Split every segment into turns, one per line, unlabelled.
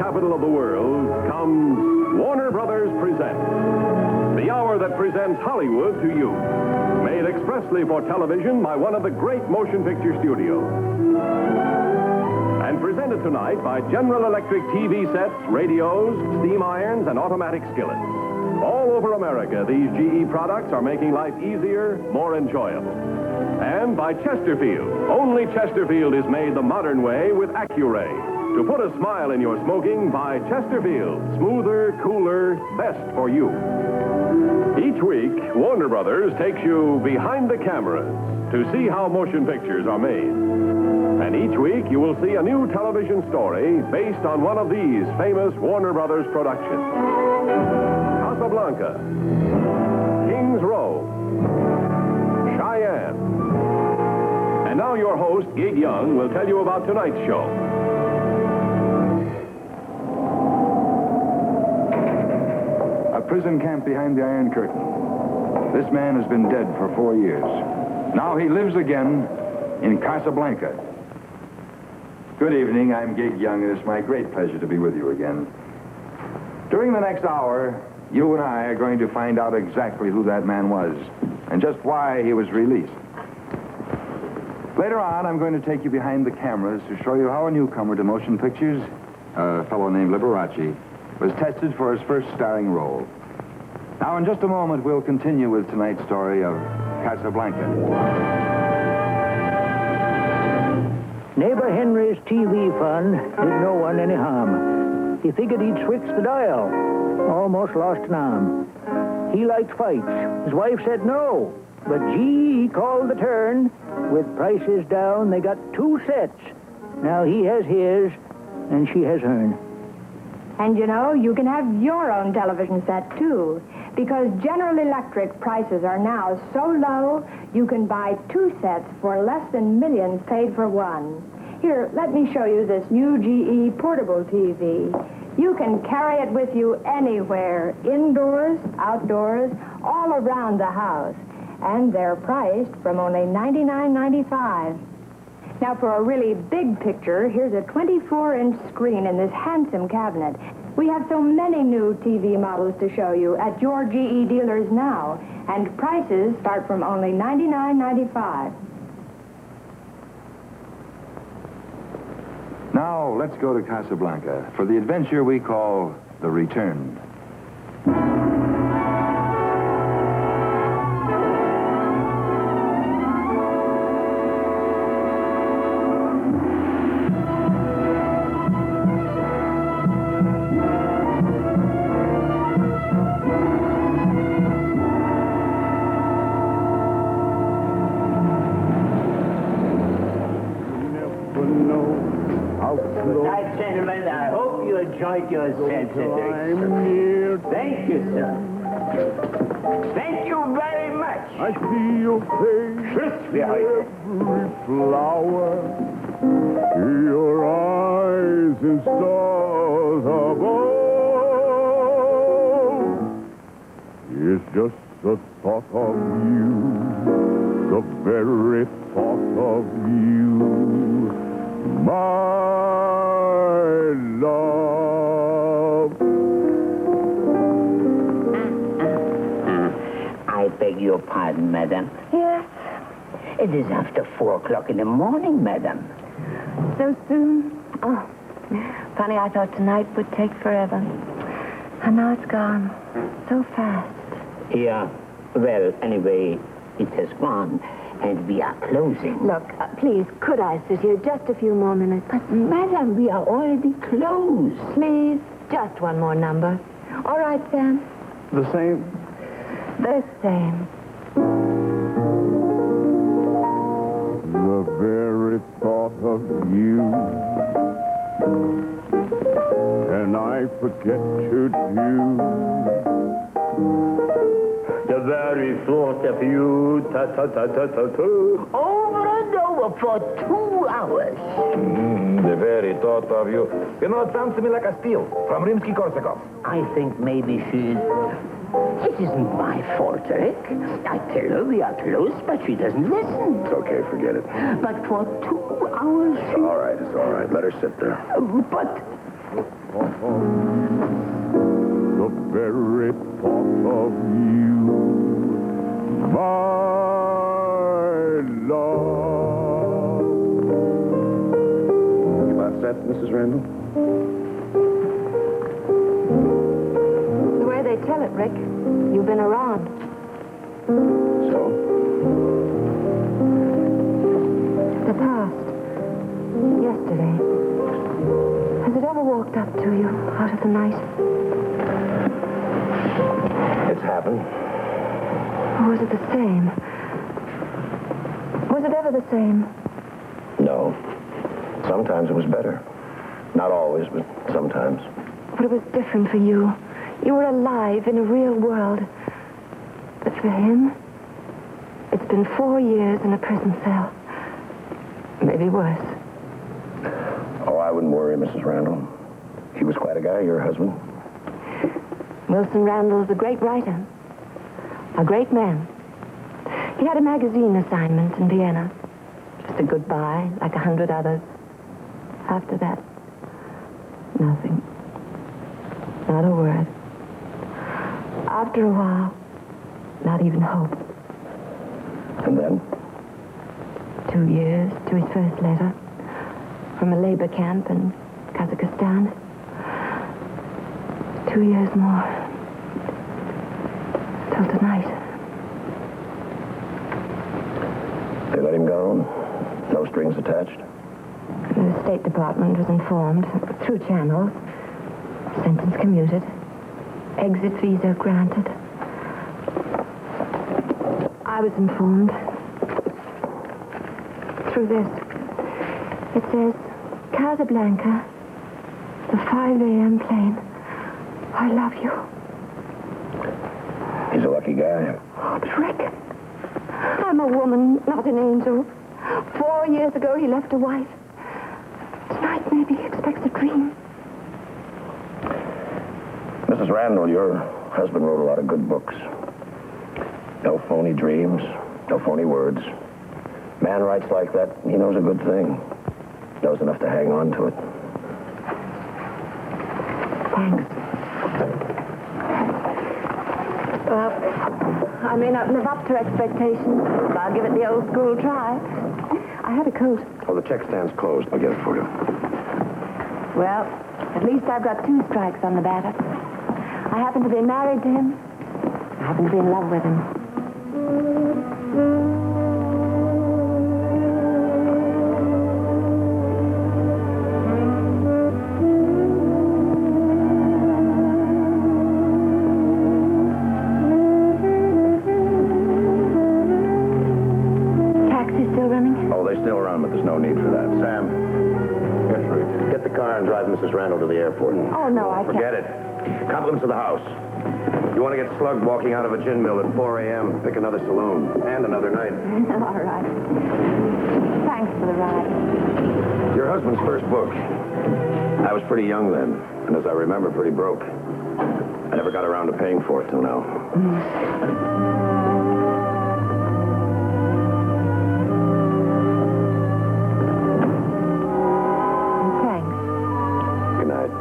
capital of the world comes Warner Brothers Presents. The hour that presents Hollywood to you. Made expressly for television by one of the great motion picture studios. And presented tonight by General Electric TV sets, radios, steam irons, and automatic skillets. All over America, these GE products are making life easier, more enjoyable. And by Chesterfield. Only Chesterfield is made the modern way with Accuray. To put a smile in your smoking, buy Chesterfield. Smoother, cooler, best for you. Each week, Warner Brothers takes you behind the cameras to see how motion pictures are made. And each week, you will see a new television story based on one of these famous Warner Brothers productions. Casablanca, King's Row, Cheyenne. And now your host, Gig Young, will tell you about tonight's show.
A prison camp behind the Iron Curtain. This man has been dead for 4 years. Now he lives again in Casablanca. Good evening, I'm Gig Young, and it's my great pleasure to be with you again. During the next hour, you and I are going to find out exactly who that man was and just why he was released. Later on, I'm going to take you behind the cameras to show you how a newcomer to motion pictures, a fellow named Liberace, was tested for his first starring role. Now, in just a moment, we'll continue with tonight's story of Casablanca.
Neighbor Henry's TV fund did no one any harm. He figured he'd switch the dial. Almost lost an arm. He liked fights. His wife said no. But he called the turn. With prices down, they got 2 sets. Now he has his, and she has hers.
And you know, you can have your own television set, too. Because General Electric prices are now so low, you can buy 2 sets for less than millions paid for one. Here, let me show you this new GE portable TV. You can carry it with you anywhere, indoors, outdoors, all around the house. And they're priced from only $99.95. Now, for a really big picture, here's a 24-inch screen in this handsome cabinet. We have so many new TV models to show you at your GE dealers now, and prices start from only $99.95.
Now, let's go to Casablanca for the adventure we call The Return.
Gentlemen, I hope you enjoyed your senses. Thank you, sir. Thank you very much.
I see your face,
Tschüss, wir heute.
every flower, your eyes and stars above. It's just the thought of you, the very thought of you, my love.
I beg your pardon, madam.
Yes,
It is after 4 o'clock in the morning, madam.
so soon. Oh, funny, I thought tonight would take forever. And now it's gone. So fast.
Yeah, well, anyway, it has gone, and we are closing.
Look, please, could I sit here just a few more minutes?
But, madam, we are already closed.
Please, just one more number. All right, Sam.
The same?
The same.
The very thought of you, and I forget to do.
The very thought of you, ta-ta-ta-ta-ta-ta, over and over for 2 hours.
The very thought of you. You know, it sounds to me like a steal from Rimsky-Korsakov.
I think maybe she's... It isn't my fault, Rick. I tell her we are close, but she doesn't listen.
It's okay, forget it.
But for 2 hours she...
All right, it's all right. Let her sit there.
But...
thought of you, the very thought of you, my love.
You about set, Mrs. Randall?
The way they tell it, Rick, you've been around.
So?
The past. Yesterday. Has it ever walked up to you out of the night?
It's happened.
Or was it the same? Was it ever the same?
No. Sometimes it was better. Not always, but sometimes.
But it was different for you. You were alive in a real world. But for him, it's been 4 years in a prison cell. Maybe worse.
Oh, I wouldn't worry, Mrs. Randall. He was quite a guy, your husband.
Wilson Randall's a great writer. A great man. He had a magazine assignment in Vienna. Just a goodbye, like 100 others. After that, nothing. Not a word. After a while, not even hope.
And then?
2 years to his first letter from a labor camp in Kazakhstan. 2 years more. Till tonight.
They let him go? No strings attached?
The State Department was informed through channels. Sentence commuted. Exit visa granted. I was informed through this. It says, Casablanca, the 5 a.m. plane. I love you.
He's a lucky guy.
Oh, but Rick, I'm a woman, not an angel. 4 years ago, he left a wife. Tonight, maybe he expects a dream.
Mrs. Randall, your husband wrote a lot of good books. No phony dreams, no phony words. Man writes like that, he knows a good thing. Knows enough to hang on to it.
Thanks. Well, I may not live up to expectations, but I'll give it the old school try. I had a coat.
Oh, the check stand's closed. I'll get it for you.
Well, at least I've got 2 strikes on the batter. I happen to be married to him. I happen to be in love with him. Taxi still running?
Oh, they still run, but there's no need for that. Sam. Yes, Rick. Get the car and drive Mrs. Randall to the airport.
Oh, no, I can't.
Forget it. Compliments of the house. You want to get slugged walking out of a gin mill at 4 a.m., pick another saloon. And another night.
All right. Thanks for the ride.
Your husband's first book. I was pretty young then, and as I remember, pretty broke. I never got around to paying for it till now.
Thanks.
Good night.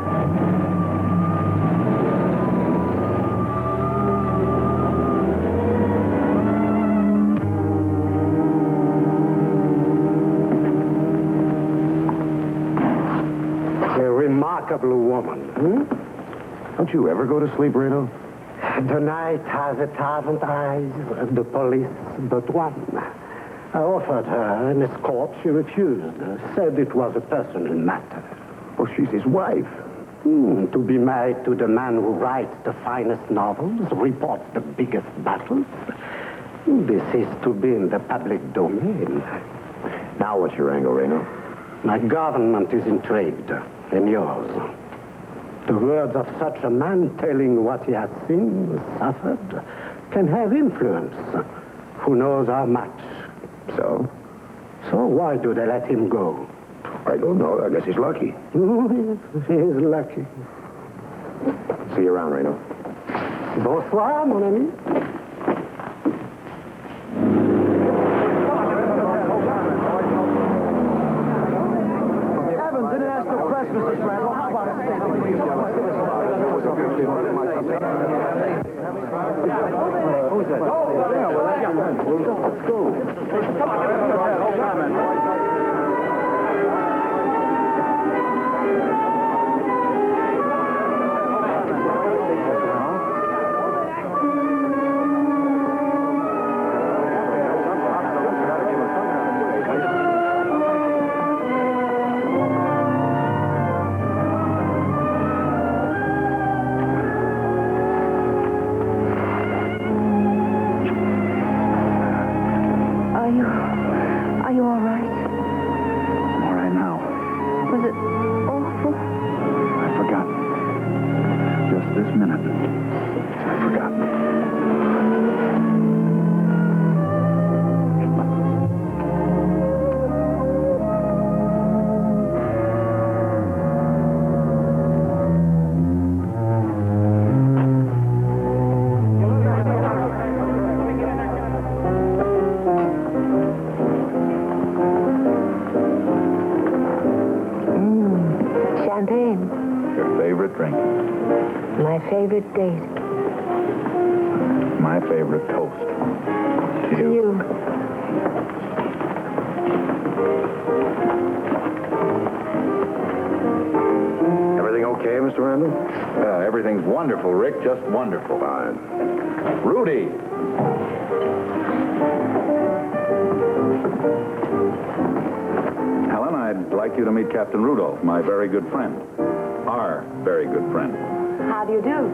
A remarkable woman,
Don't you ever go to sleep, Reno?
The night has 1,000 eyes, the police but one. I offered her an escort. She refused, said it was a personal matter.
Oh, she's his wife.
To be married to the man who writes the finest novels, reports the biggest battles. This is to be in the public domain.
Now what's your angle, Reno?
My government is intrigued, and yours. The words of such a man telling what he has seen, suffered, can have influence. Who knows how much?
So?
So why do they let him go?
I don't know. I guess he's lucky.
He's lucky.
See you around, Reno.
Bonsoir, mon ami.
Evans, International Press, Mrs. Randall. How about it?
Are you all right?
I'm all right now.
Was it awful?
I forgot. Just this minute. I forgot.
Champagne.
Your favorite drink.
My favorite date.
My favorite toast.
To you.
Everything okay, Mr. Randall?
Everything's wonderful, Rick. Just wonderful.
Fine.
Rudy. Helen, I'd like you to meet Captain Rudolph, my very good friend. Our very good friend.
How do you do?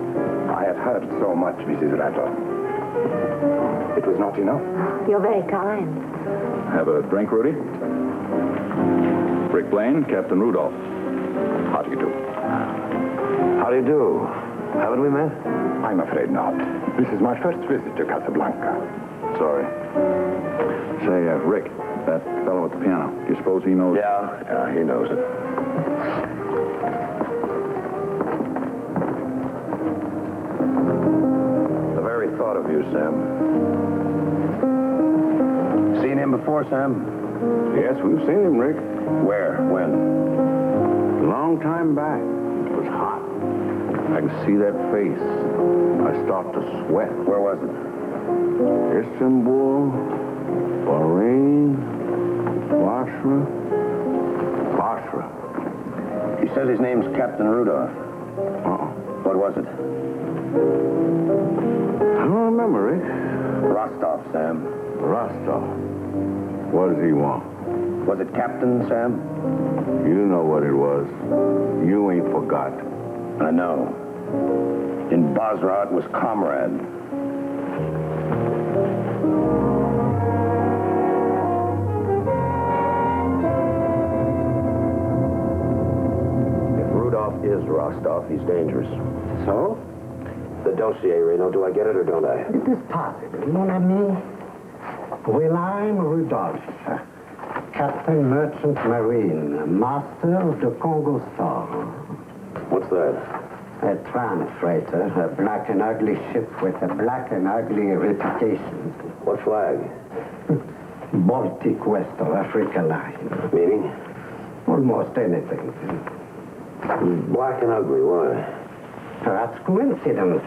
I have heard so much, Mrs. Randall. It was not enough.
You're very kind.
Have a drink, Rudy? Rick Blaine, Captain Rudolph. How do you do?
How do you do? Haven't we met? I'm afraid not. This is my first visit to Casablanca.
Sorry. Say, Rick, that fellow at the piano, do you suppose he knows?
Yeah, he knows it. The very thought of you, Sam. Seen him before, Sam?
Yes, we've seen him, Rick.
Where? When?
A long time back. It was hot. I can see that face. I start to sweat.
Where was it?
Istanbul, Bahrain, Basra.
He says his name's Captain Rudolph. What was it?
I don't remember, Rick.
Rostov, Sam.
Rostov. What does he want?
Was it Captain, Sam?
You know what it was. You ain't forgot.
I know. In Basra, it was Comrade. If Rudolph is Rostov, he's dangerous.
So?
The dossier, Reno, do I get it or don't I?
It is possible, mon ami. Well, I'm Rudolph, Captain Merchant Marine, Master of the Congo Star.
What's that?
A tram freighter, a black and ugly ship with a black and ugly reputation.
What flag?
Baltic West of Africa line.
Meaning?
Almost anything.
Black and ugly, why?
Perhaps coincidence.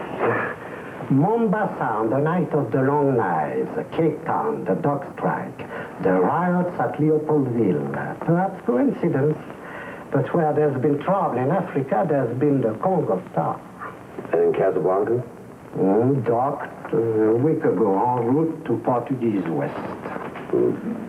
Mombasa on the night of the Long Knives, Cape Town, the dog strike, the riots at Leopoldville. Perhaps coincidence. But where there's been trouble in Africa, there's been the Congo Star.
And in Casablanca?
Docked a week ago en route to Portuguese West.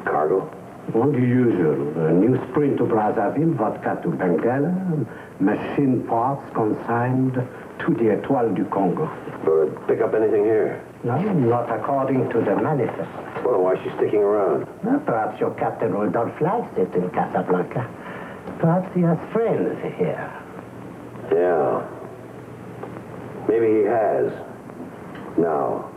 Cargo?
All the usual. Newsprint to Brazzaville, vodka to Bengala, machine parts consigned to the Étoile du Congo.
Or pick up anything here?
No, not according to the manifest.
Well, why is she sticking around?
Perhaps your Captain Rudolph likes it in Casablanca. Perhaps he has friends here.
Yeah. Maybe he has. Now.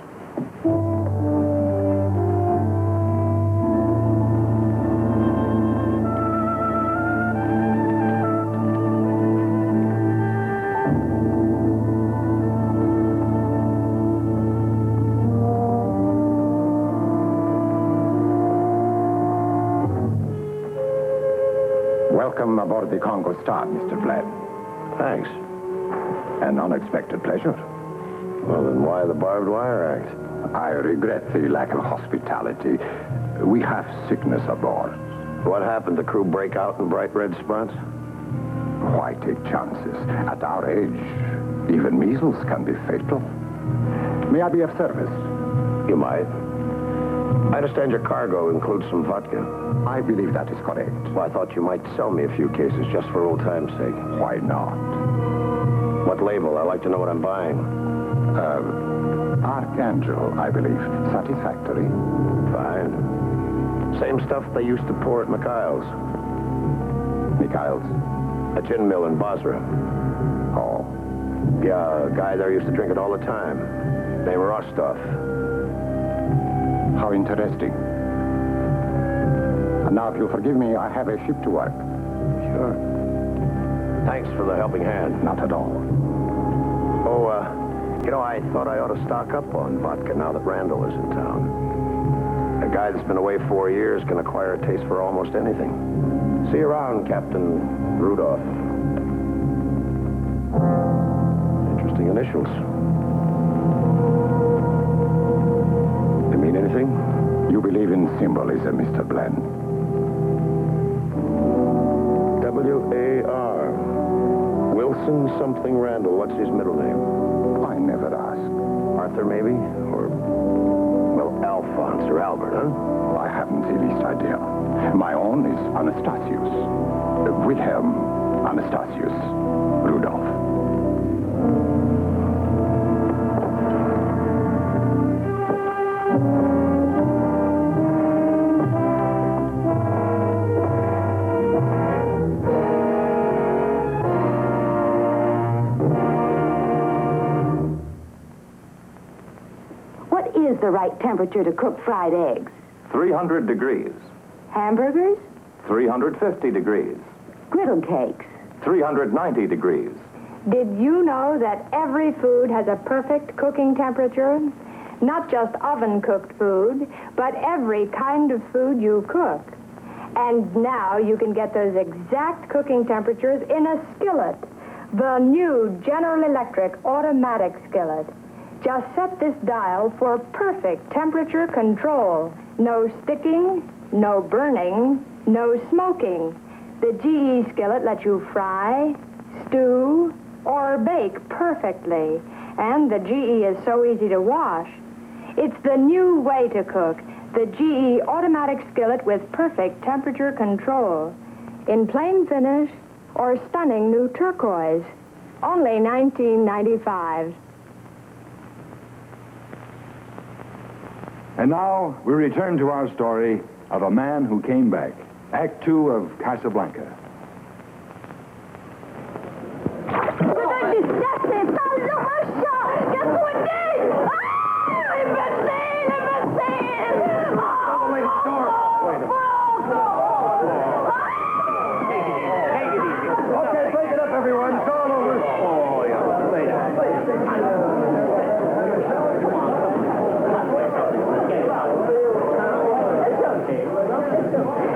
Welcome aboard the Congo Star, Mr. Flett.
Thanks.
An unexpected pleasure.
Well, then why the barbed wire act?
I regret the lack of hospitality. We have sickness aboard.
What happened? The crew break out in bright red spots?
Why take chances? At our age, even measles can be fatal. May I be of service?
You might. I understand your cargo includes some vodka.
I believe that is correct.
Well, I thought you might sell me a few cases just for old time's sake.
Why not?
What label? I like to know what I'm buying.
Archangel, I believe. Satisfactory?
Fine.
Same stuff they used to pour at Mikhail's.
Mikhail's?
A gin mill in Basra.
Oh.
Yeah, a guy there used to drink it all the time. Named Rostov.
How interesting. And now, if you'll forgive me, I have a ship to work.
Sure. Thanks for the helping hand.
Not at all.
Oh, I thought I ought to stock up on vodka now that Randall is in town. A guy that's been away 4 years can acquire a taste for almost anything. See you around, Captain Rudolph. Interesting initials. They mean anything?
You believe in symbolism, Mr. Bland.
W-A-R. Wilson something Randall. What's his middle name?
I never asked.
Arthur, maybe? Or, well, Alphonse or Albert, huh?
I haven't the least idea. My own is Anastasius. Wilhelm Anastasius Rudolph.
What is the right temperature to cook fried eggs?
300 degrees.
Hamburgers?
350 degrees.
Griddle cakes?
390 degrees.
Did you know that every food has a perfect cooking temperature? Not just oven-cooked food, but every kind of food you cook. And now you can get those exact cooking temperatures in a skillet. The new General Electric automatic skillet. Just set this dial for perfect temperature control. No sticking, no burning, no smoking. The GE skillet lets you fry, stew, or bake perfectly. And the GE is so easy to wash. It's the new way to cook. The GE automatic skillet with perfect temperature control. In plain finish or stunning new turquoise. Only $19.95.
And now we return to our story of a man who came back. Act 2 of Casablanca.
Okay, break it up, everyone. It's all over. Oh, yeah.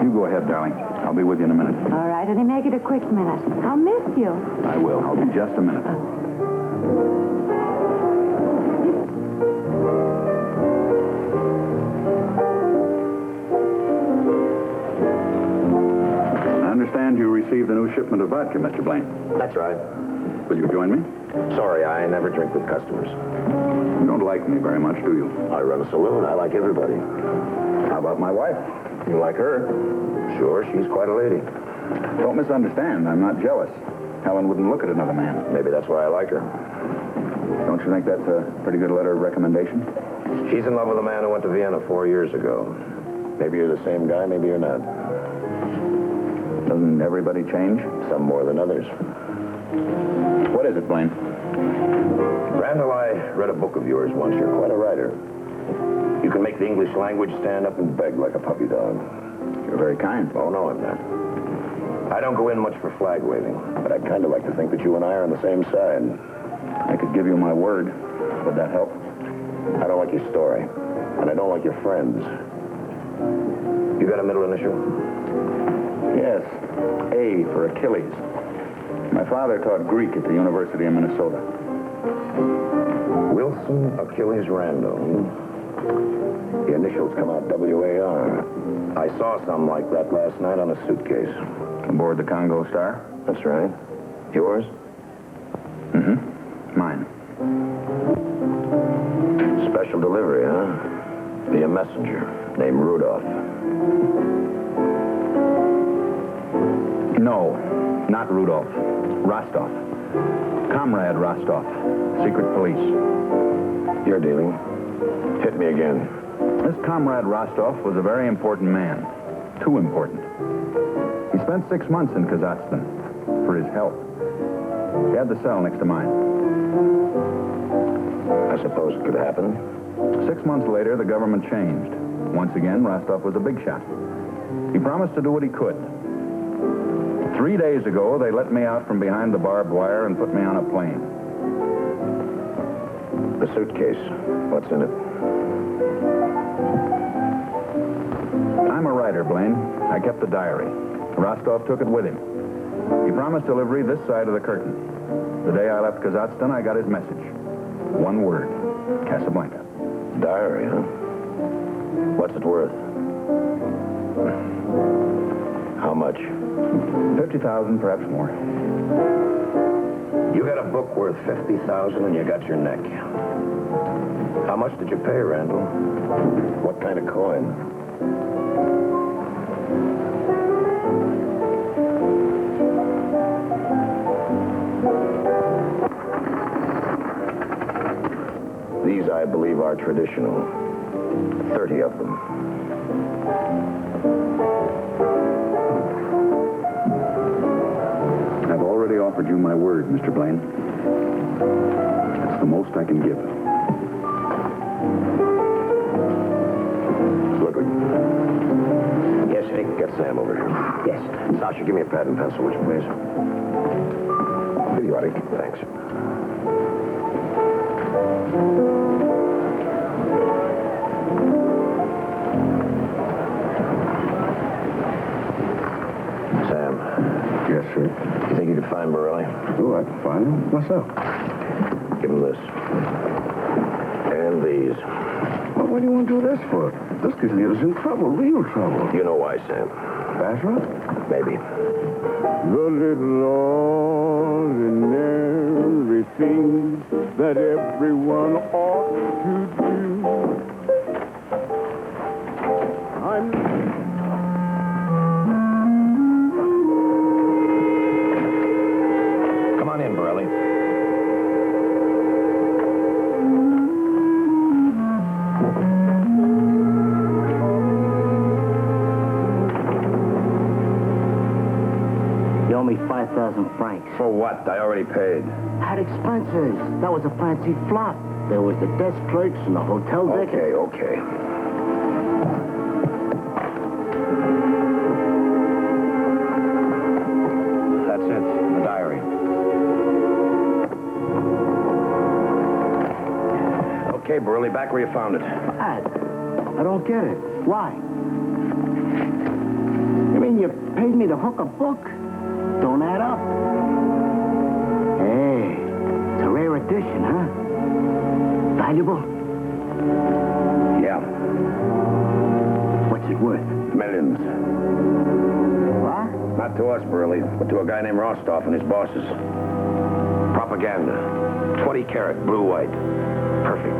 You go ahead, darling. I'll be with you in a minute.
All right, only make it a quick minute. I'll miss you.
I will. I'll be just a minute. I understand you received a new shipment of vodka, Mr. Blaine.
That's right.
Will you join me?
Sorry, I never drink with customers.
You don't like me very much, do you?
I run a saloon. I like everybody.
How about my wife?
You like her? Sure, she's quite a lady.
Don't misunderstand. I'm not jealous. Helen wouldn't look at another man.
Maybe that's why I like her.
Don't you think that's a pretty good letter of recommendation?
She's in love with a man who went to Vienna 4 years ago. Maybe you're the same guy, maybe you're not.
Doesn't everybody change?
Some more than others.
What is it, Blaine?
Randall, I read a book of yours once. You're quite a writer. You can make the English language stand up and beg like a puppy dog.
You're very kind.
Oh, no, I'm not. I don't go in much for flag waving, but I'd kind of like to think that you and I are on the same side.
I could give you my word. Would that help?
I don't like your story, and I don't like your friends. You got a middle initial?
Yes. A for Achilles. My father taught Greek at the University of Minnesota.
Wilson Achilles Randall. The initials come out W-A-R. I saw some like that last night on a suitcase.
Aboard the Congo Star?
That's right. Yours?
Mm-hmm. Mine.
Special delivery, huh? Via messenger named Rudolph.
No, not Rudolph. Rostov. Comrade Rostov. Secret police.
You're dealing. Hit me again.
This comrade Rostov was a very important man. Too important. He spent 6 months in Kazakhstan for his health. He had the cell next to mine.
I suppose it could happen.
6 months later, the government changed. Once again, Rostov was a big shot. He promised to do what he could. 3 days ago, they let me out from behind the barbed wire and put me on a plane.
The suitcase. What's in it?
I'm a writer, Blaine. I kept the diary. Rostov took it with him. He promised delivery this side of the curtain. The day I left Kazakhstan, I got his message. One word. Casablanca.
Diary, huh? What's it worth? How much?
50,000, perhaps more.
You got a book worth 50,000 and you got your neck. How much did you pay, Randall? What kind of coin? These, I believe, are traditional. 30 of them.
I've already offered you my word, Mr. Blaine. That's the most I can give.
Ludwig. Yes, Nick, get Sam over here. Yes. Sasha, give me a pad and pencil, would you please? Idiotic. Thanks. Sam.
Yes, sir.
You think you could find Morelli?
Oh, I can find him. What's up?
Give him this. And these.
Well, what do you want to do this for? This could get us in trouble, real trouble.
You know why, Sam.
Basra?
Maybe.
The little ordinary things that everyone ought to do.
Come on in, Morelli.
You owe me 5,000 francs.
For what? I already paid.
Had expenses. That was a fancy flop. There was the desk clerks and the hotel deck.
Okay. That's it. The diary. Okay, Burley, back where you found it.
Dad, I don't get it. Why? You mean you paid me to hook a book? Don't add up. Hey, it's a rare edition, huh? Valuable?
Yeah.
What's it worth?
Millions.
What?
Not to us, Burley, but to a guy named Rostov and his bosses. Propaganda. 20 karat, blue-white. Perfect.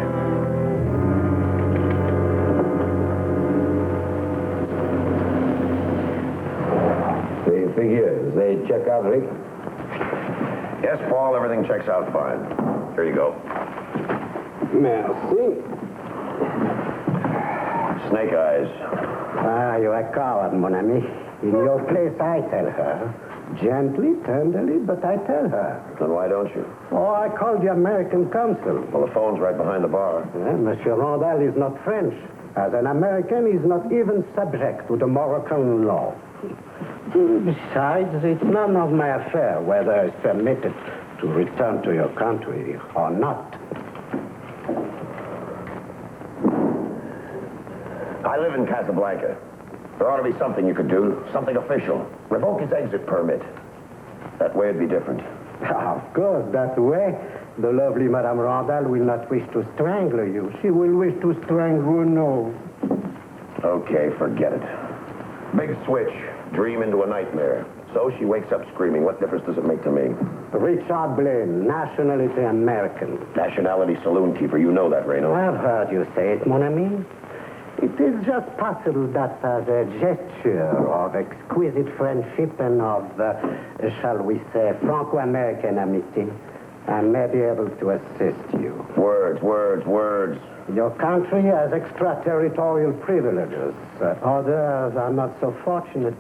The figures, they check out, Rick?
Yes, Paul, everything checks out fine. Here you go.
Merci.
Snake eyes.
Ah, you're a coward, mon ami. In your place, I tell her. Gently, tenderly, but I tell her.
Then why don't you?
Oh, I called the American consul.
Well, the phone's right behind the bar.
Monsieur Randall is not French. As an American, he's not even subject to the Moroccan law. Besides, it's none of my affair whether it's permitted to return to your country or not.
I live in Casablanca. There ought to be something you could do, something official. Revoke his exit permit. That way it'd be different.
Of course, that way, the lovely Madame Randall will not wish to strangle you. She will wish to strangle Renaud.
Okay, forget it. Big switch. Dream into a nightmare. So she wakes up screaming. What difference does it make to me?
Richard Blaine, nationality American.
Nationality saloon keeper. You know that, Reno.
I've heard you say it, mon ami. It is just possible that as a gesture of exquisite friendship and of, shall we say, Franco-American amity, I may be able to assist you.
Words.
Your country has extraterritorial privileges. Others are not so fortunate.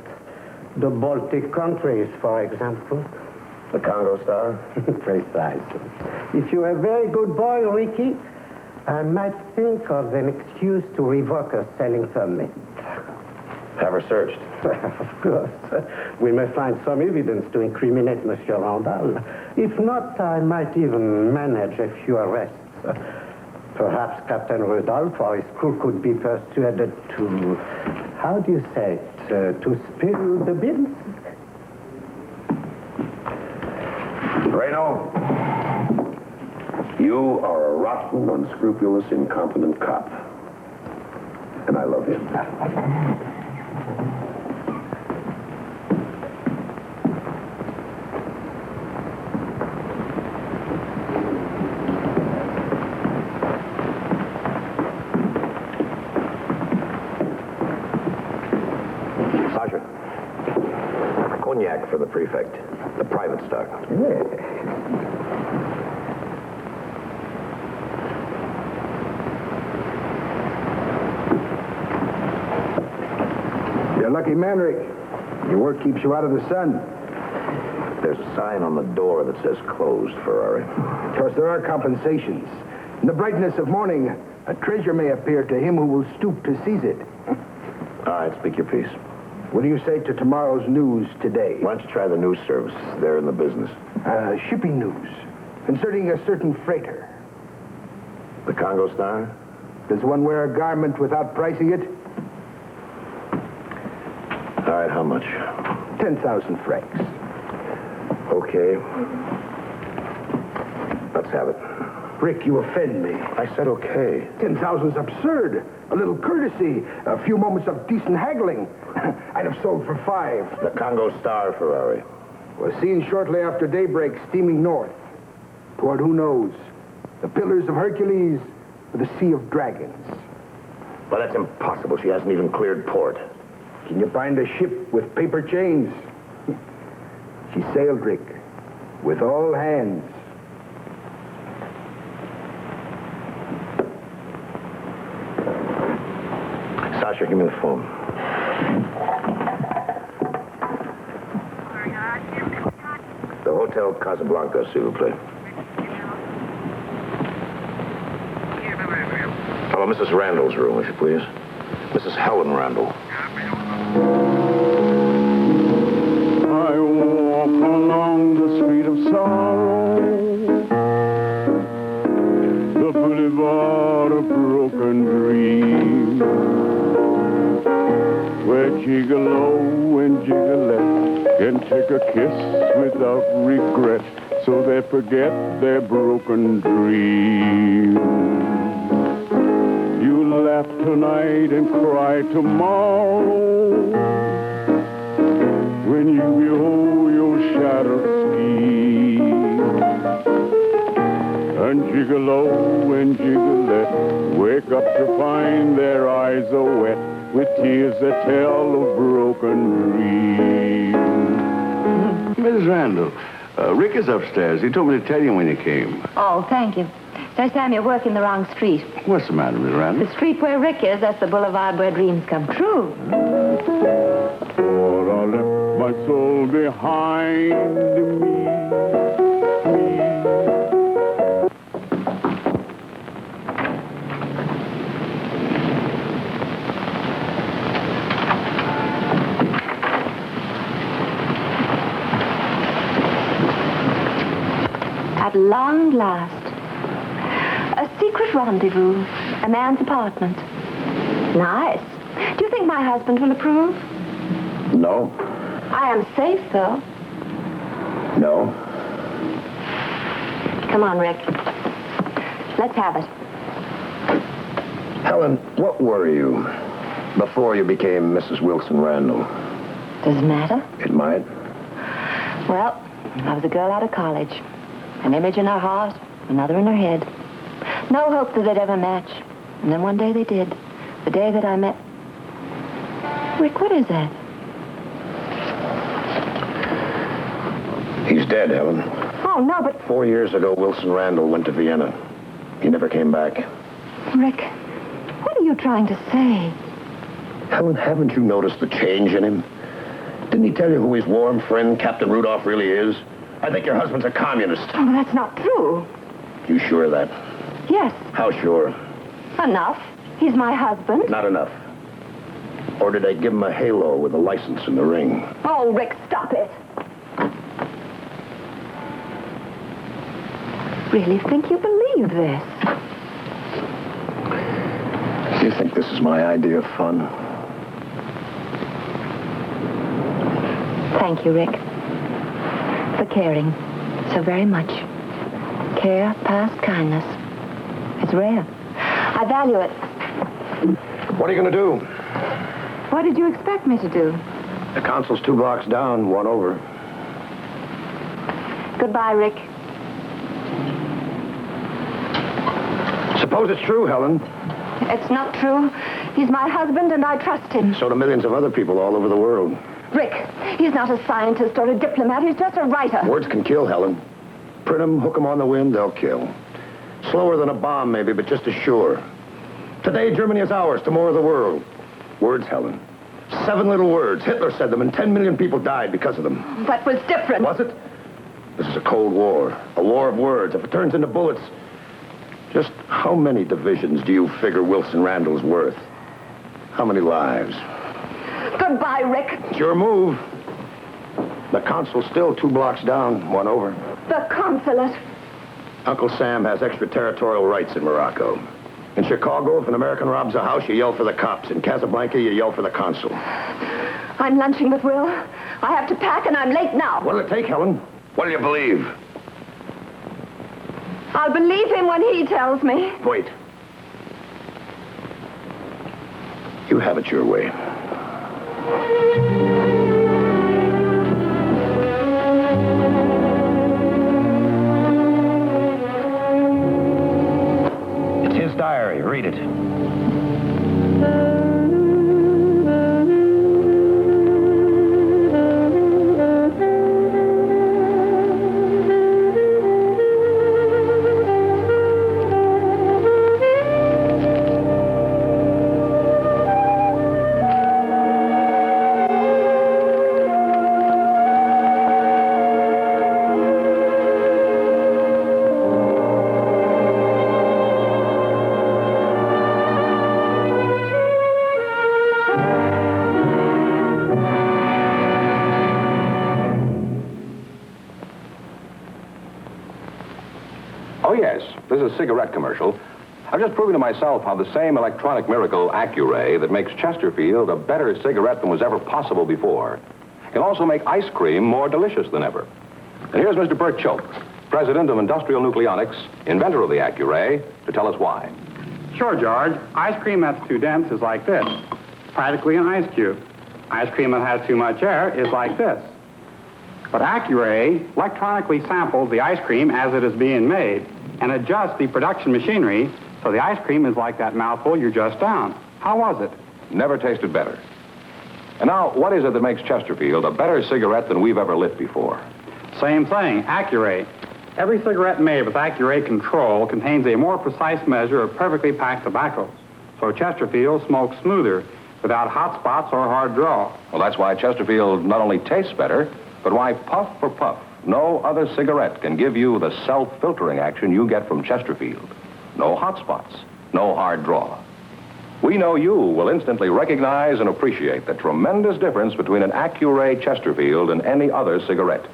The Baltic countries, for example.
The Congo Star?
Precisely. If you're a very good boy, Ricky, I might think of an excuse to revoke a selling permit.
Have her searched.
Of course. We may find some evidence to incriminate Monsieur Randall. If not, I might even manage a few arrests. Perhaps Captain Rudolph or his crew could be persuaded to, how do you say it, to spill the beans?
Reno, you are a rotten, unscrupulous, incompetent cop. And I love him. Sergeant, cognac for the prefect. The private stock.
You're a lucky man, Rick. Your work keeps you out of the sun.
There's a sign on the door that says closed, Ferrari.
Of course, there are compensations. In the brightness of morning, a treasure may appear to him who will stoop to seize it.
All right, speak your piece.
What do you say to tomorrow's news today?
Why don't you try the news service? They're in the business.
Shipping news concerning a certain freighter.
The Congo Star?
Does one wear a garment without pricing it?
All right, how much?
10,000 francs.
Okay. Let's have it.
Rick, you offend me.
I said okay.
10,000's absurd. A little courtesy, a few moments of decent haggling. I'd have sold for 5.
The Congo Star, Ferrari.
Was seen shortly after daybreak steaming north. Toward who knows? The Pillars of Hercules or the Sea of Dragons.
Well, that's impossible. She hasn't even cleared port.
Can you find a ship with paper chains? She sailed, Rick, with all hands.
Sasha, give me the phone. The Hotel Casablanca, s'il vous plaît. Hello, Mrs. Randall's room, if you please. Mrs. Helen Randall.
I walk along the street of sorrow, the boulevard of broken dreams, where Gigolo and Gigolette can take a kiss without regret, so they forget their broken dreams. You laugh tonight and cry tomorrow, when you behold your shattered scheme. And Gigolo and Gigolette wake up to find their eyes are wet with tears that tell of broken dreams.
Mrs. Randall, Rick is upstairs. He told me to tell you when he came.
Oh, thank you. Sir Sam, you're working the wrong street.
What's the matter, Miss Randall?
The street where Rick is, that's the boulevard where dreams come true.
For I left my soul behind me.
At long last, a secret rendezvous, a man's apartment. Nice. Do you think my husband will approve?
No.
I am safe, though.
No.
Come on, Rick. Let's have it.
Helen, what were you before you became Mrs. Wilson Randall?
Does it matter?
It might.
Well, I was a girl out of college. An image in her heart, another in her head. No hope that they'd ever match. And then one day they did. The day that I met... Rick, what is that?
He's dead, Helen.
Oh, no, but...
4 years ago, Wilson Randall went to Vienna. He never came back.
Rick, what are you trying to say?
Helen, haven't you noticed the change in him? Didn't he tell you who his warm friend, Captain Rudolph, really is? I think your husband's a communist.
Oh, that's not true.
You sure of that?
Yes,
How sure?
enough. He's my husband.
Not enough. Or did they give him a halo with a license in the ring?
Oh, Rick, stop it. Really think you believe this?
Do you think this is my idea of fun?
Thank you, Rick, for caring so very much. Care past kindness. It's rare. I value it.
What are you going to do?
What did you expect me to do?
The consul's 2 blocks down, 1 over.
Goodbye, Rick.
Suppose it's true, Helen.
It's not true. He's my husband, and I trust him.
So do millions of other people all over the world.
Rick, he's not a scientist or a diplomat. He's just a writer.
Words can kill, Helen. Print them, hook them on the wind, they'll kill. Slower than a bomb, maybe, but just as sure. Today, Germany is ours. Tomorrow, the world. Words, Helen. 7 little words. Hitler said them, and 10 million people died because of them.
That was different.
Was it? This is a Cold War. A war of words. If it turns into bullets, just how many divisions do you figure Wilson Randall's worth? How many lives?
Goodbye, Rick.
It's your move. The consul's still 2 blocks down, 1 over.
The consulate.
Uncle Sam has extraterritorial rights in Morocco. In Chicago, if an American robs a house, you yell for the cops. In Casablanca, you yell for the consul.
I'm lunching with Will. I have to pack, and I'm late now.
What'll it take, Helen? What do you believe?
I'll believe him when he tells me.
Wait. You have it your way. It's his diary. Read it.
Oh, yes. This is a cigarette commercial. I'm just proving to myself how the same electronic miracle, Accuray, that makes Chesterfield a better cigarette than was ever possible before, can also make ice cream more delicious than ever. And here's Mr. Bert Choate, president of Industrial Nucleonics, inventor of the Accuray, to tell us why.
Sure, George. Ice cream that's too dense is like this. Practically an ice cube. Ice cream that has too much air is like this. But Accuray electronically samples the ice cream as it is being made and adjusts the production machinery so the ice cream is like that mouthful you just down. How was it?
Never tasted better. And now, what is it that makes Chesterfield a better cigarette than we've ever lit before?
Same thing, Accuray. Every cigarette made with Accuray control contains a more precise measure of perfectly packed tobaccos. So Chesterfield smokes smoother, without hot spots or hard draw.
Well, that's why Chesterfield not only tastes better, but why puff for puff, no other cigarette can give you the self-filtering action you get from Chesterfield. No hot spots, no hard draw. We know you will instantly recognize and appreciate the tremendous difference between an Accuray Chesterfield and any other cigarette.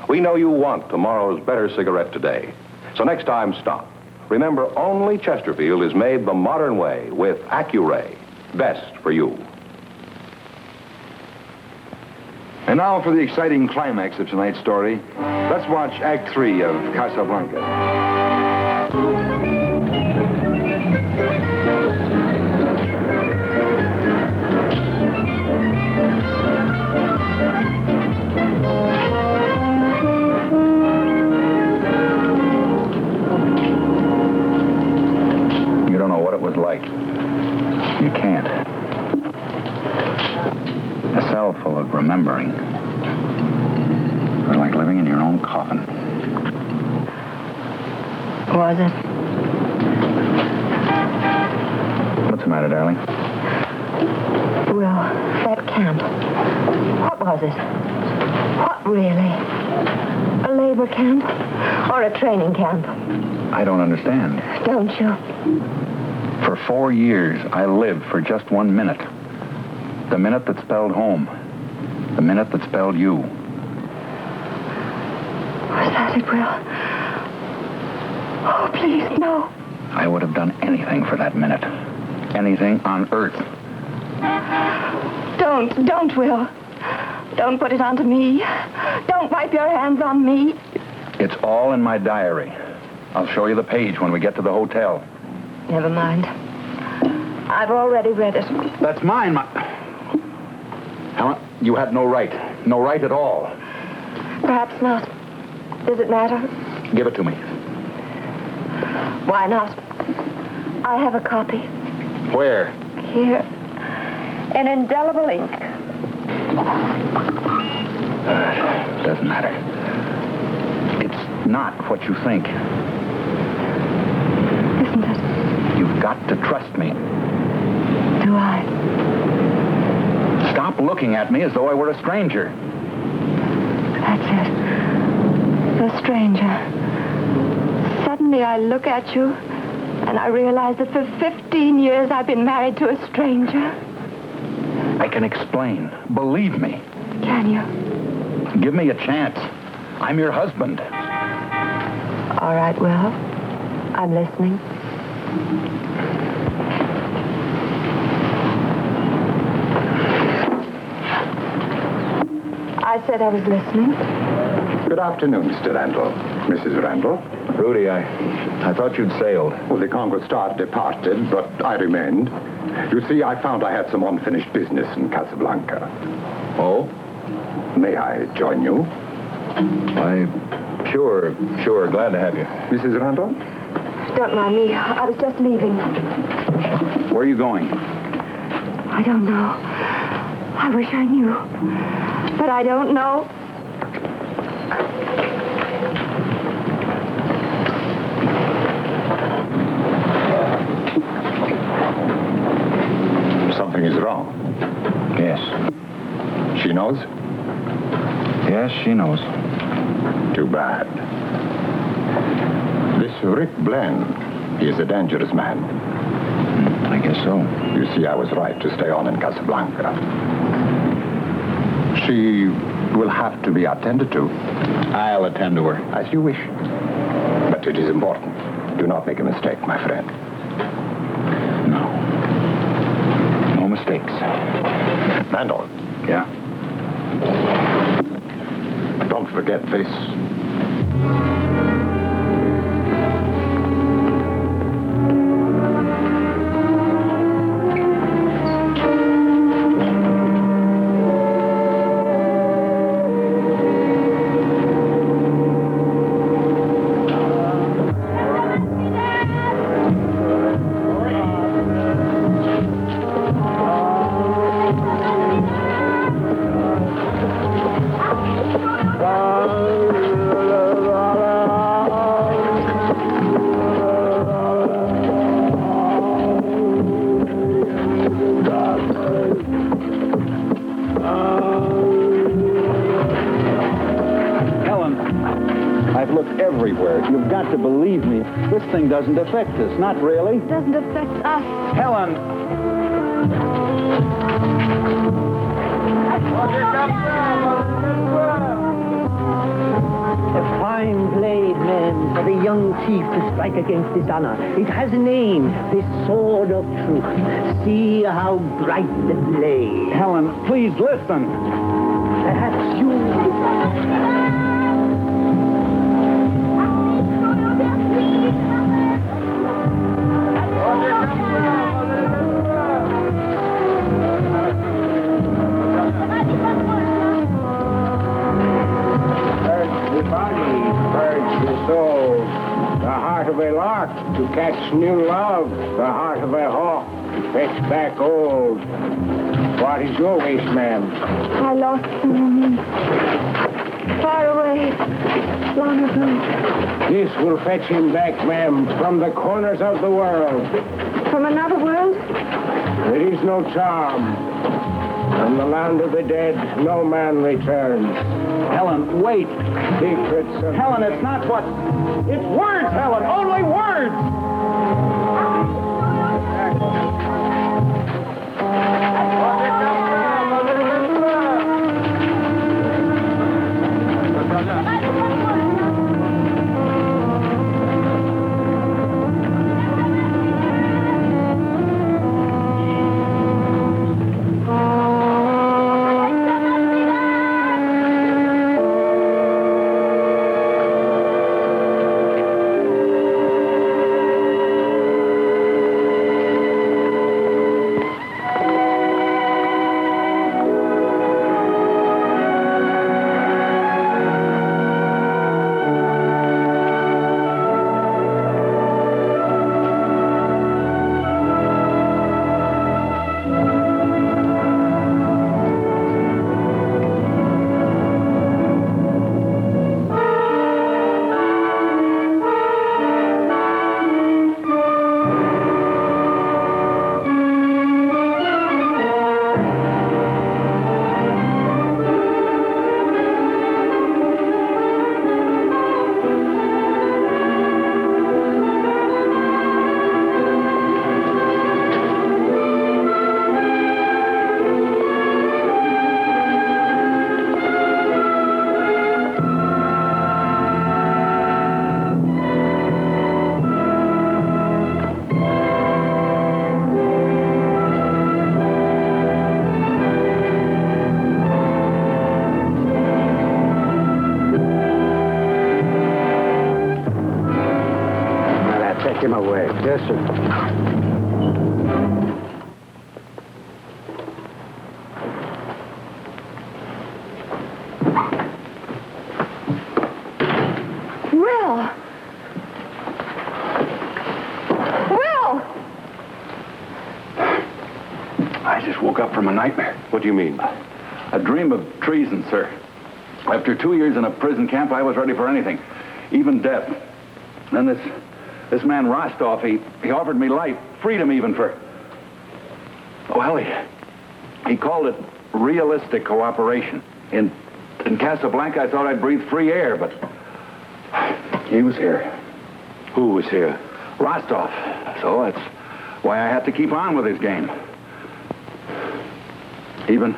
We know you want tomorrow's better cigarette today. So next time, stop. Remember, only Chesterfield is made the modern way with Accuray. Best for you.
And now for the exciting climax of tonight's story. Let's watch Act 3 of Casablanca.
You don't know what it was like. You can't. A cell full of remembering. It was like living in your own coffin.
Was it?
What's the matter, darling?
Will, that camp. What was it? What really? A labor camp? Or a training camp?
I don't understand.
Don't you?
For 4 years, I lived for just 1 minute. The minute that spelled home. The minute that spelled you.
Was that it, Will? Oh, please, no.
I would have done anything for that minute. Anything on earth.
Don't, Will. Don't put it onto me. Don't wipe your hands on me.
It's all in my diary. I'll show you the page when we get to the hotel.
Never mind. I've already read it.
That's mine, Helen, you had no right. No right at all.
Perhaps not. Does it matter?
Give it to me.
Why not? I have a copy.
Where?
Here. In indelible ink.
Doesn't matter. It's not what you think.
Isn't it?
You've got to trust me.
Do I?
Stop looking at me as though I were a stranger.
That's it. A stranger. Suddenly I look at you, and I realize that for 15 years I've been married to a stranger.
I can explain. Believe me.
Can you?
Give me a chance. I'm your husband.
All right, Will. I'm listening. I said I was listening.
Good afternoon, Mr. Randall. Mrs. Randall.
Rudy, I thought you'd sailed.
Well, the Congress Star departed, but I remained. You see, I found I had some unfinished business in Casablanca.
Oh?
May I join you?
Sure. Glad to have you.
Mrs. Randall?
Don't mind me. I was just leaving.
Where are you going?
I don't know. I wish I knew. But I don't know.
Something is wrong.
Yes.
She knows?
Yes, she knows.
Too bad. This Rick Bland, he is a dangerous man.
I guess so.
You see, I was right to stay on in Casablanca. She will have to be attended to.
I'll attend to her.
As you wish. But it is important. Do not make a mistake, my friend.
No mistakes.
Randall.
Yeah?
Don't forget this.
Everywhere. You've got to believe me. This thing doesn't affect us. Not really.
It doesn't affect us.
Helen!
A fine blade, men, for the young chief to strike against dishonor. It has a name, the Sword of Truth. See how bright the blade.
Helen, please listen.
Perhaps you...
Of a lark to catch new love, the heart of a hawk to fetch back old. What is your wish, ma'am?
I lost someone. Far away. long ago.
This will fetch him back, ma'am, from the corners of the world.
From another world?
There is no charm. From the land of the dead, no man returns.
Helen, wait.
Secrets of...
Helen, it's not what... It's words, Helen, only words!
Take him away. Yes, sir.
Will!
I just woke up from a nightmare.
What do you mean?
A dream of treason, sir. After 2 years in a prison camp, I was ready for anything, even death. Then this man Rostov, he offered me life, freedom even for... Well, he called it realistic cooperation. In Casablanca, I thought I'd breathe free air, but he was here.
Who was here?
Rostov. So that's why I had to keep on with his game. Even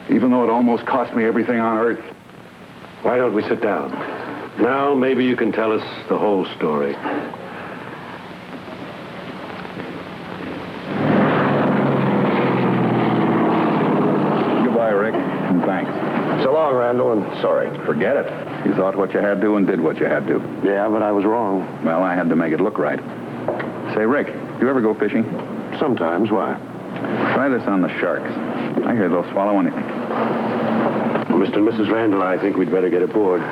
though it almost cost me everything on earth.
Why don't we sit down? Now, maybe you can tell us the whole story.
Goodbye, Rick, and thanks.
So long, Randall, and sorry.
Forget it. You thought what you had to and did what you had to.
Yeah, but I was wrong.
Well, I had to make it look right. Say, Rick, you ever go fishing?
Sometimes. Why?
Try this on the sharks. I hear they'll swallow anything.
Well, Mr. and Mrs. Randall, I think we'd better get aboard.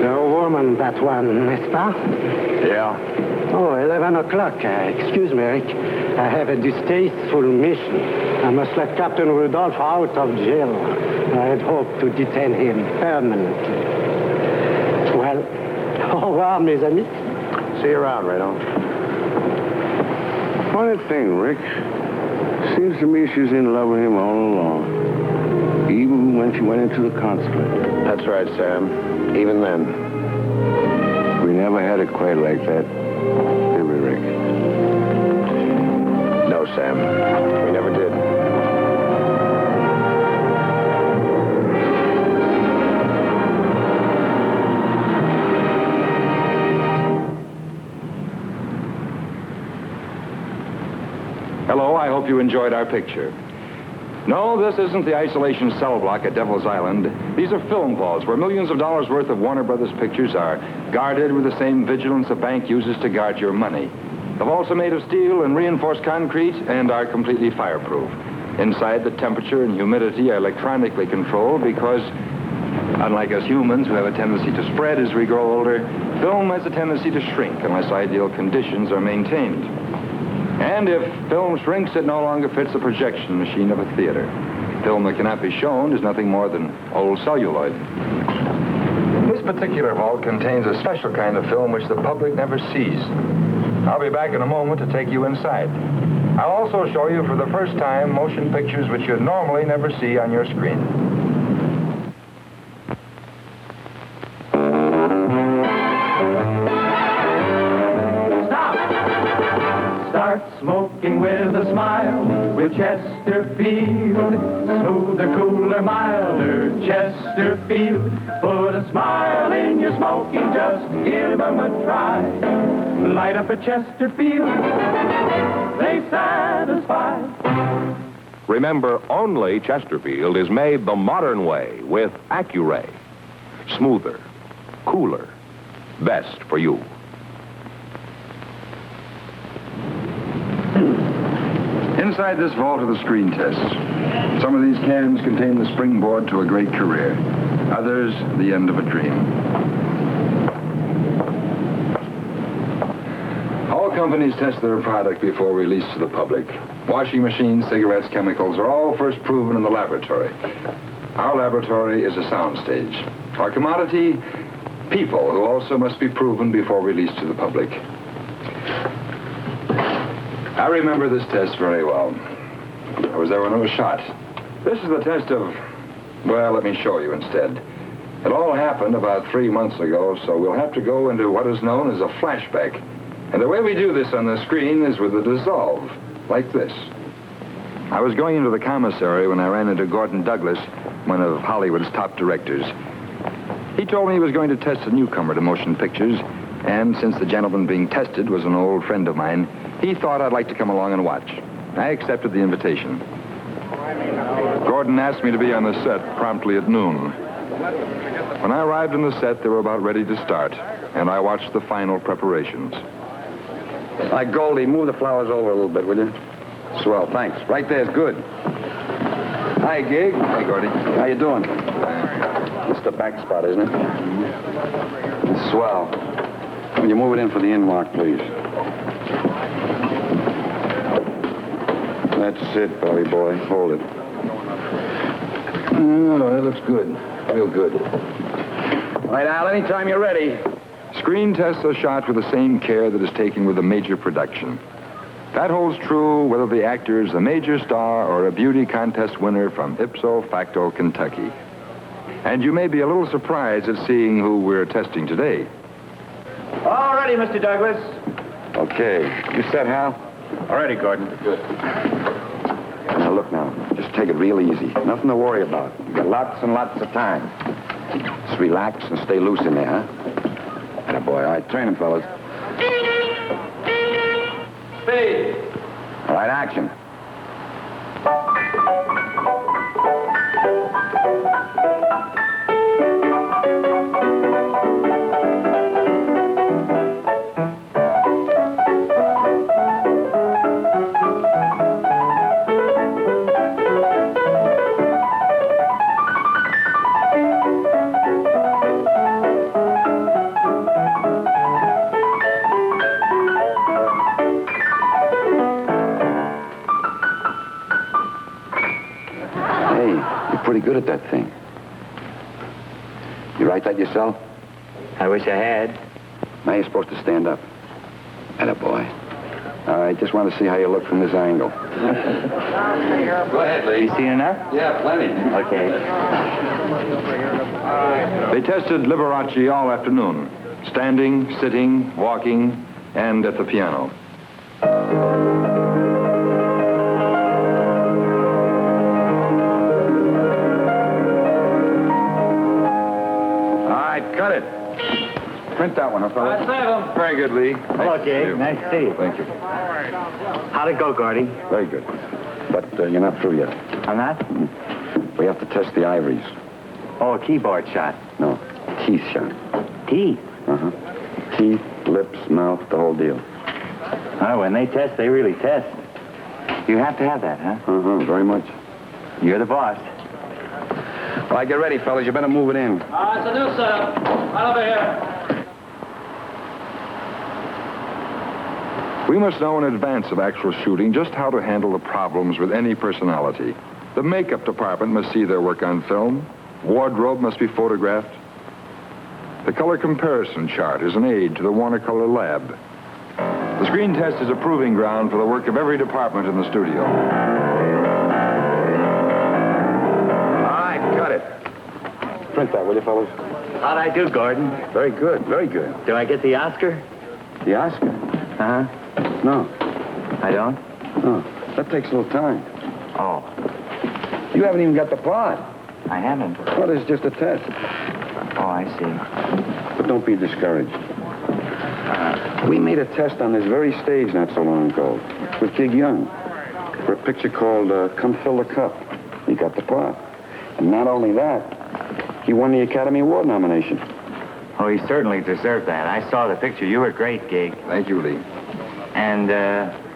No woman, that one, n'est-ce pas?
Yeah.
Oh, 11 o'clock. Excuse me, Rick. I have a distasteful mission. I must let Captain Rudolph out of jail. I had hoped to detain him permanently. Well, au revoir, mes amis.
See you around, Randall.
Funny thing, Rick. Seems to me she's in love with him all along. Even when she went into the consulate.
That's right, Sam. Even then.
We never had it quite like that, did we, Rick?
No, Sam. We never did.
Hello, I hope you enjoyed our picture. No, this isn't the isolation cell block at Devil's Island. These are film vaults where millions of dollars worth of Warner Brothers pictures are guarded with the same vigilance a bank uses to guard your money. The vaults are made of steel and reinforced concrete and are completely fireproof. Inside, the temperature and humidity are electronically controlled because Unlike us humans, who have a tendency to spread as we grow older, film has a tendency to shrink unless ideal conditions are maintained. And if film shrinks, it no longer fits the projection machine of a theater. Film that cannot be shown is nothing more than old celluloid. This particular vault contains a special kind of film which the public never sees. I'll be back in a moment to take you inside. I'll also show you for the first time motion pictures which you'd normally never see on your screen.
Smoking with a smile with Chesterfield. Smoother, cooler, milder Chesterfield. Put a smile in your smoking, just give them a try. Light up a Chesterfield, they satisfy.
Remember, only Chesterfield is made the modern way with Accuray. Smoother, cooler, best for you.
Inside this vault are the screen tests. Some of these cans contain the springboard to a great career. Others, the end of a dream. All companies test their product before release to the public. Washing machines, cigarettes, chemicals are all first proven in the laboratory. Our laboratory is a soundstage. Our commodity, people, who also must be proven before release to the public. I remember this test very well. I was there when it was shot. This is the test of, well, let me show you instead. It all happened about 3 months ago, so we'll have to go into what is known as a flashback. And the way we do this on the screen is with a dissolve, like this. I was going into the commissary when I ran into Gordon Douglas, one of Hollywood's top directors. He told me he was going to test a newcomer to motion pictures, and since the gentleman being tested was an old friend of mine, he thought I'd like to come along and watch. I accepted the invitation. Gordon asked me to be on the set promptly at noon. When I arrived on the set, they were about ready to start, and I watched the final preparations.
Goldie, move the flowers over a little bit, will you? Swell, thanks. Right there's good. Hi, Gig.
Hey, Gordy.
How you doing? It's the back spot, isn't it? It's swell. Will you move it in for the in-lock, please? That's it, Billy boy. Hold it.
Oh, that looks good. Real good.
All right, Al, anytime you're ready.
Screen tests are shot with the same care that is taken with a major production. That holds true whether the actor is a major star or a beauty contest winner from ipso facto, Kentucky. And you may be a little surprised at seeing who we're testing today.
All ready, Mr. Douglas.
Okay. You set, Hal?
All righty, Gordon.
Good. Now, look now. Just take it real easy. Nothing to worry about. You got lots and lots of time. Just relax and stay loose in there, huh? Atta boy. All right, train him, fellas.
Speed.
All right, action. Pretty good at that thing. You write that yourself?
I wish I had.
Now you're supposed to stand up. Atta boy. All right, just want to see how you look from this angle.
Go ahead, Lee. You seen enough?
Yeah, plenty.
Okay.
They tested Liberace all afternoon. Standing, sitting, walking, and at the piano.
Cut it. Print that one, huh, fellas?
That's it.
Very good, Lee.
Hello, Jay. Nice to see you.
Thank you.
How'd it go, Gordy?
Very good. But you're not through yet.
I'm not?
We have to test the ivories.
Oh, a keyboard shot.
No, teeth shot.
Teeth?
Uh-huh. Teeth, lips, mouth, the whole deal.
Oh, when they test, they really test. You have to have that, huh?
Uh-huh, very much.
You're the boss.
All right, get ready, fellas. You better move it in.
It's a new setup. Right over here.
We must know in advance of actual shooting just how to handle the problems with any personality. The makeup department must see their work on film. Wardrobe must be photographed. The color comparison chart is an aid to the watercolor lab. The screen test is a proving ground for the work of every department in the studio.
All right, cut it. Print that, will you, fellas?
How'd I do, Gordon?
Very good, very good.
Do I get the Oscar?
The Oscar?
Uh-huh.
No.
I don't?
No. That takes a little time.
Oh.
You haven't even got the plot.
I haven't.
Well, this is just a test.
Oh, I see.
But don't be discouraged. We made a test on this very stage not so long ago with Gig Young for a picture called Come Fill the Cup. He got the plot. And not only that, he won the Academy Award nomination.
Oh, he certainly deserved that. I saw the picture. You were great, Gig.
Thank you, Lee.
And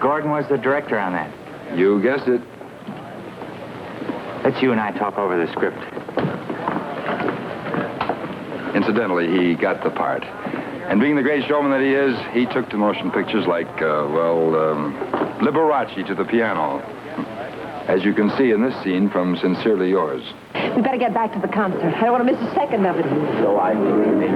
Gordon was the director on that.
You guessed it.
Let's you and I talk over the script.
Incidentally, he got the part. And being the great showman that he is, he took to motion pictures like, Liberace to the piano. As you can see in this scene from Sincerely Yours.
We better get back to the concert. I don't want to miss a second of it.
So I agree.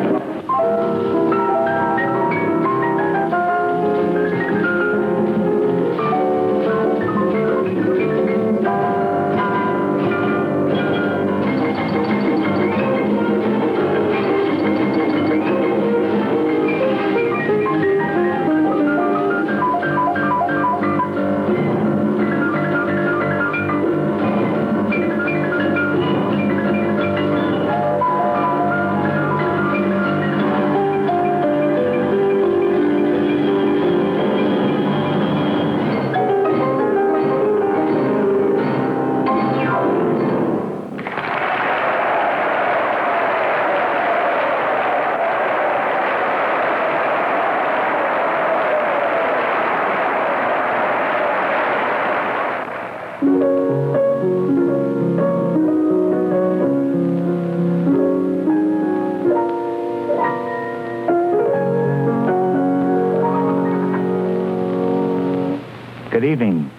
Good evening.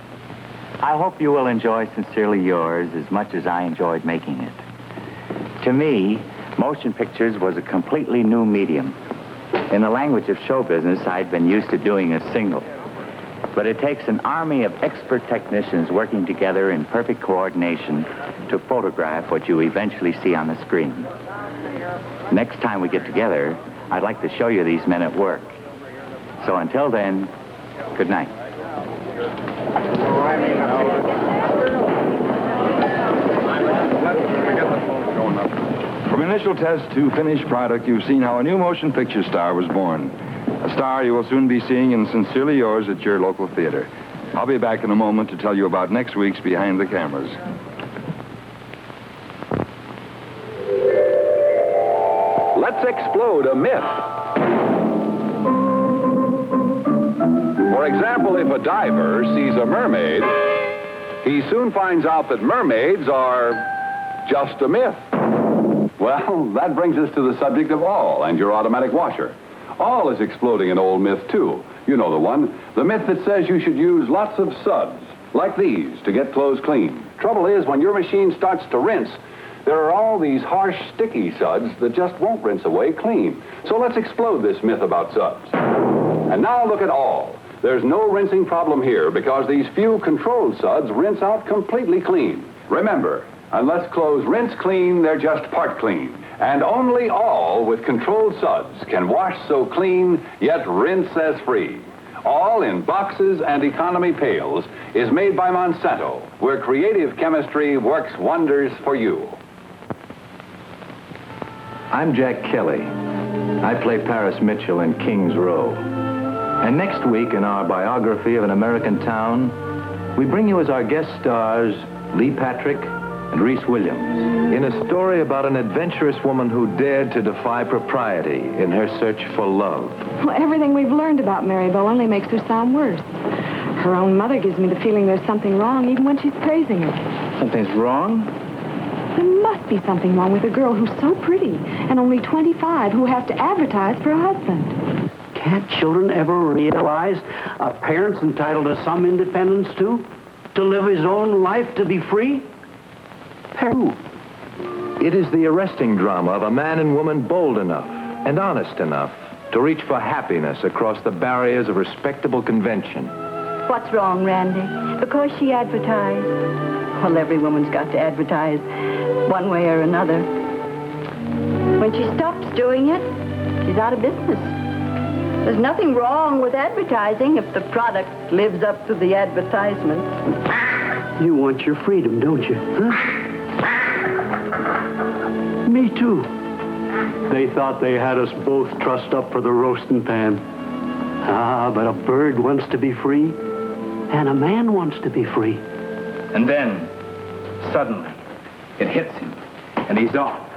I hope you will enjoy Sincerely Yours as much as I enjoyed making it. To me, motion pictures was a completely new medium. In the language of show business, I'd been used to doing a single. But it takes an army of expert technicians working together in perfect coordination to photograph what you eventually see on the screen. Next time we get together, I'd like to show you these men at work. So until then, good night.
From initial test to finished product, you've seen how a new motion picture star was born. A star you will soon be seeing in Sincerely Yours at your local theater. I'll be back in a moment to tell you about next week's Behind the Cameras.
Let's explode a myth. For example, if a diver sees a mermaid, he soon finds out that mermaids are just a myth. Well, that brings us to the subject of All and your automatic washer. All is exploding an old myth, too. You know the one. The myth that says you should use lots of suds, like these, to get clothes clean. Trouble is, when your machine starts to rinse, there are all these harsh, sticky suds that just won't rinse away clean. So let's explode this myth about suds. And now look at All. There's no rinsing problem here because these few controlled suds rinse out completely clean. Remember, unless clothes rinse clean, they're just part clean. And only All with controlled suds can wash so clean, yet rinse as free. All in boxes and economy pails is made by Monsanto, where creative chemistry works wonders for you.
I'm Jack Kelly. I play Paris Mitchell in King's Row. And next week, in our biography of an American town, we bring you as our guest stars Lee Patrick and Reese Williams in a story about an adventurous woman who dared to defy propriety in her search for love.
Well, everything we've learned about Mary Beau only makes her sound worse. Her own mother gives me the feeling there's something wrong even when she's praising her.
Something's wrong?
The must be something wrong with a girl who's so pretty and only 25 who has to advertise for a husband.
Can't children ever realize a parent's entitled to some independence, too? To live his own life, to be free?
It is the arresting drama of a man and woman bold enough and honest enough to reach for happiness across the barriers of respectable convention.
What's wrong, Randy? Because she advertised. Well, every woman's got to advertise one way or another. When she stops doing it, she's out of business. There's nothing wrong with advertising if the product lives up to the advertisement.
You want your freedom, don't you? Huh? Me too. They thought they had us both trussed up for the roasting pan. Ah, but a bird wants to be free, and a man wants to be free.
And then, suddenly, it hits him, and he's off.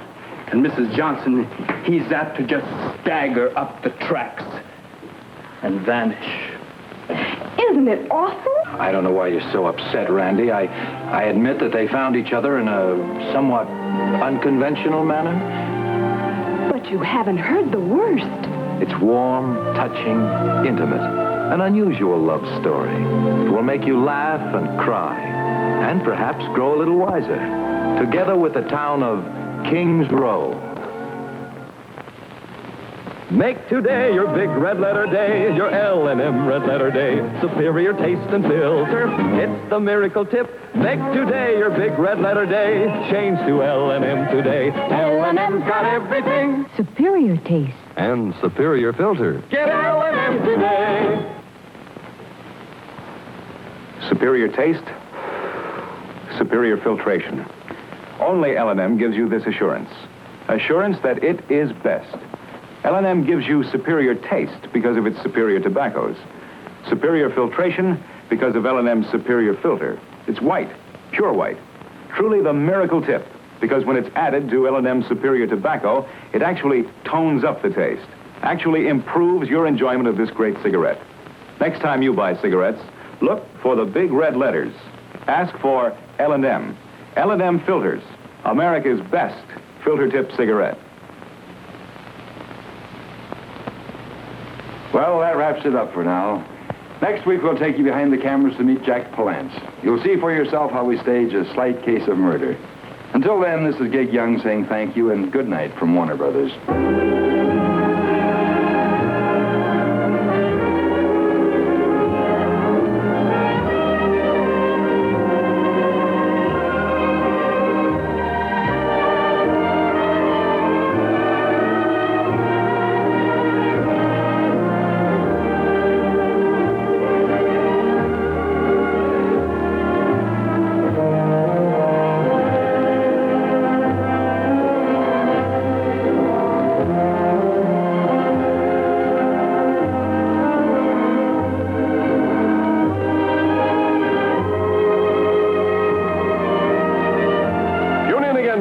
And Mrs. Johnson, he's apt to just stagger up the tracks and vanish.
Isn't it awful?
I don't know why you're so upset, Randy. I admit that they found each other in a somewhat unconventional manner.
But you haven't heard the worst.
It's warm, touching, intimate, an unusual love story. It will make you laugh and cry, and perhaps grow a little wiser, together with the town of Kings Row.
Make today your big red letter day, your L&M red letter day. Superior taste and filter, it's the miracle tip. Make today your big red letter day. Change to L&M today. L&M's got everything.
Superior taste.
And superior filter. Get L&M today.
Superior taste, superior filtration. Only L&M gives you this assurance. Assurance that it is best. L&M gives you superior taste because of its superior tobaccos. Superior filtration because of L&M's superior filter. It's white, pure white. Truly the miracle tip, because when it's added to L&M's superior tobacco, it actually tones up the taste, actually improves your enjoyment of this great cigarette. Next time you buy cigarettes, look for the big red letters. Ask for L&M. L&M Filters, America's best filter tip cigarette. Well, that wraps it up for now. Next week, we'll take you behind the cameras to meet Jack Palance. You'll see for yourself how we stage a slight case of murder. Until then, this is Gig Young saying thank you and good night from Warner Brothers.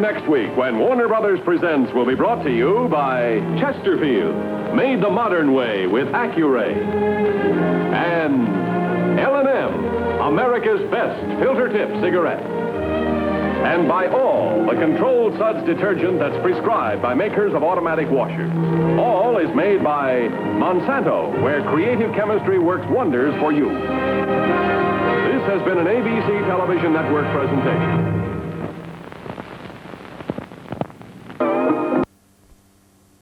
Next week, when Warner Brothers Presents will be brought to you by Chesterfield, made the modern way with Accuray, and L&M, America's best filter tip cigarette, and by All, the controlled suds detergent that's prescribed by makers of automatic washers. All is made by Monsanto, where creative chemistry works wonders for you. This has been an ABC Television Network presentation.